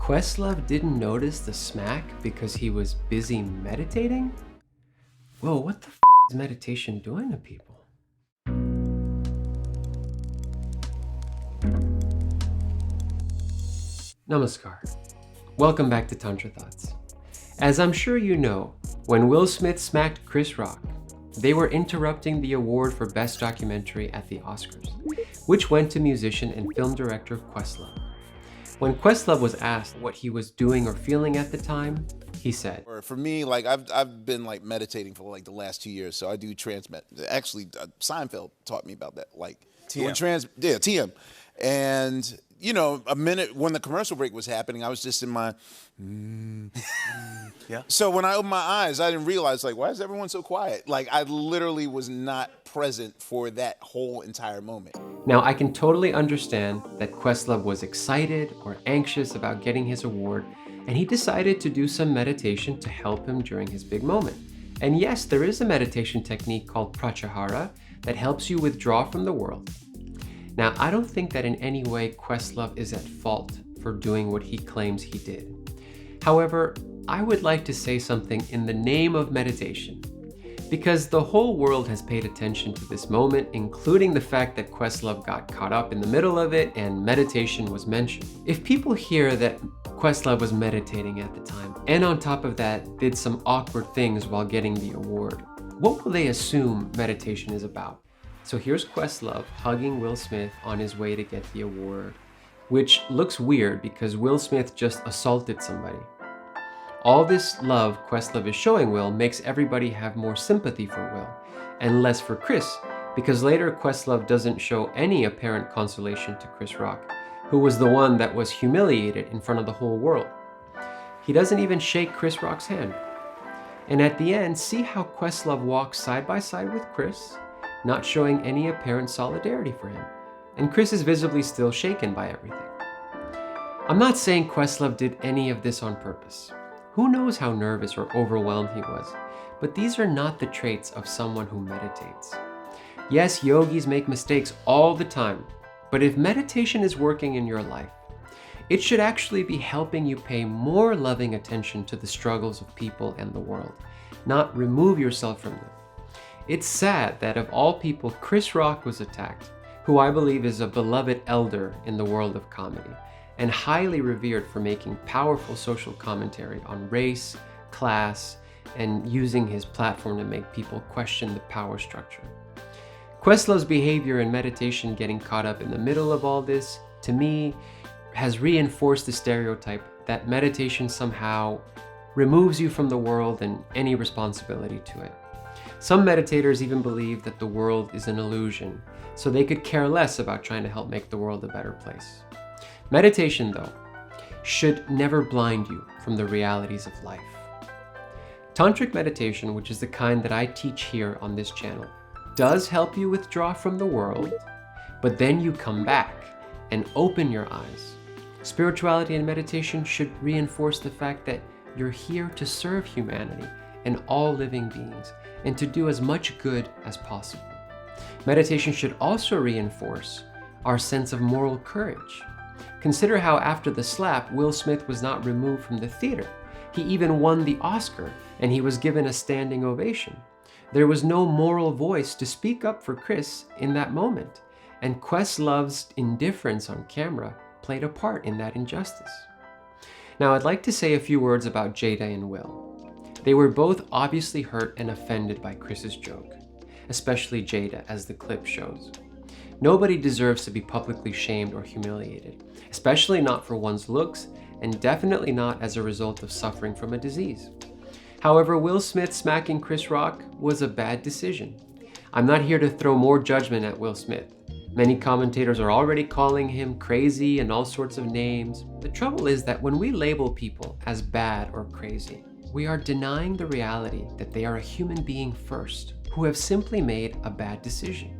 Questlove didn't notice the smack because he was busy meditating? Whoa, what the f is meditation doing to people? Namaskar. Welcome back to Tantra Thoughts. As I'm sure you know, when Will Smith smacked Chris Rock, they were interrupting the award for Best Documentary at the Oscars, which went to musician and film director Questlove. When Questlove was asked what he was doing or feeling at the time, he said, For me, like I've been like meditating for like the last 2 years, so I do Actually, Seinfeld taught me about that. Like TM. And you know, a minute when the commercial break was happening, I was just in my. Yeah. So when I opened my eyes, I didn't realize like, why is everyone so quiet? Like I literally was not present for that whole entire moment. Now, I can totally understand that Questlove was excited or anxious about getting his award, and he decided to do some meditation to help him during his big moment. And yes, there is a meditation technique called pratyahara that helps you withdraw from the world. Now, I don't think that in any way Questlove is at fault for doing what he claims he did. However, I would like to say something in the name of meditation, because the whole world has paid attention to this moment, including the fact that Questlove got caught up in the middle of it and meditation was mentioned. If people hear that Questlove was meditating at the time, and on top of that did some awkward things while getting the award, what will they assume meditation is about? So here's Questlove hugging Will Smith on his way to get the award, which looks weird because Will Smith just assaulted somebody. All this love Questlove is showing Will makes everybody have more sympathy for Will, and less for Chris, because later Questlove doesn't show any apparent consolation to Chris Rock, who was the one that was humiliated in front of the whole world. He doesn't even shake Chris Rock's hand. And at the end, see how Questlove walks side by side with Chris, not showing any apparent solidarity for him, and Chris is visibly still shaken by everything. I'm not saying Questlove did any of this on purpose. Who knows how nervous or overwhelmed he was, but these are not the traits of someone who meditates. Yes, yogis make mistakes all the time, but if meditation is working in your life, it should actually be helping you pay more loving attention to the struggles of people and the world, not remove yourself from them. It's sad that of all people, Chris Rock was attacked, who I believe is a beloved elder in the world of comedy, and highly revered for making powerful social commentary on race, class, and using his platform to make people question the power structure. Questlove's behavior in meditation getting caught up in the middle of all this, to me, has reinforced the stereotype that meditation somehow removes you from the world and any responsibility to it. Some meditators even believe that the world is an illusion, so they could care less about trying to help make the world a better place. Meditation, though, should never blind you from the realities of life. Tantric meditation, which is the kind that I teach here on this channel, does help you withdraw from the world, but then you come back and open your eyes. Spirituality and meditation should reinforce the fact that you're here to serve humanity and all living beings, and to do as much good as possible. Meditation should also reinforce our sense of moral courage. Consider how after the slap, Will Smith was not removed from the theater. He even won the Oscar, and he was given a standing ovation. There was no moral voice to speak up for Chris in that moment, and Questlove's indifference on camera played a part in that injustice. Now, I'd like to say a few words about Jada and Will. They were both obviously hurt and offended by Chris's joke, especially Jada, as the clip shows. Nobody deserves to be publicly shamed or humiliated, especially not for one's looks, and definitely not as a result of suffering from a disease. However, Will Smith smacking Chris Rock was a bad decision. I'm not here to throw more judgment at Will Smith. Many commentators are already calling him crazy and all sorts of names. The trouble is that when we label people as bad or crazy, we are denying the reality that they are a human being first, who have simply made a bad decision.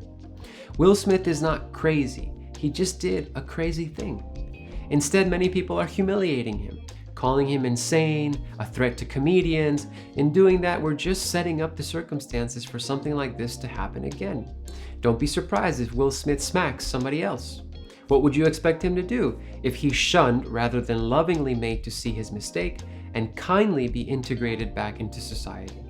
Will Smith is not crazy, he just did a crazy thing. Instead, many people are humiliating him, calling him insane, a threat to comedians. In doing that, we're just setting up the circumstances for something like this to happen again. Don't be surprised if Will Smith smacks somebody else. What would you expect him to do if he shunned rather than lovingly made to see his mistake and kindly be integrated back into society?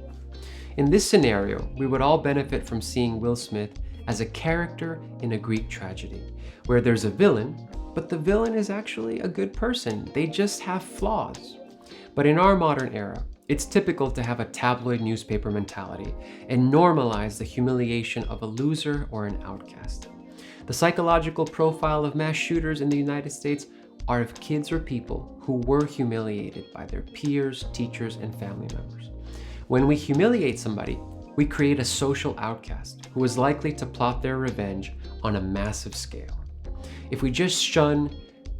In this scenario, we would all benefit from seeing Will Smith as a character in a Greek tragedy, where there's a villain, but the villain is actually a good person. They just have flaws. But in our modern era, it's typical to have a tabloid newspaper mentality and normalize the humiliation of a loser or an outcast. The psychological profile of mass shooters in the United States are of kids or people who were humiliated by their peers, teachers, and family members. When we humiliate somebody, we create a social outcast who is likely to plot their revenge on a massive scale. If we just shun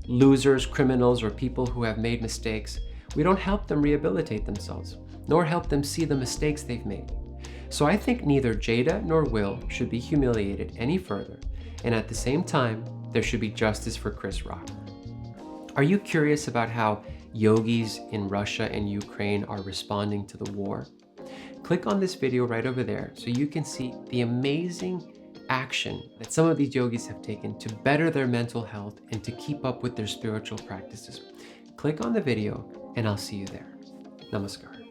losers, criminals, or people who have made mistakes, we don't help them rehabilitate themselves, nor help them see the mistakes they've made. So I think neither Jada nor Will should be humiliated any further, and at the same time, there should be justice for Chris Rock. Are you curious about how yogis in Russia and Ukraine are responding to the war? Click on this video right over there so you can see the amazing action that some of these yogis have taken to better their mental health and to keep up with their spiritual practices. Click on the video and I'll see you there. Namaskar.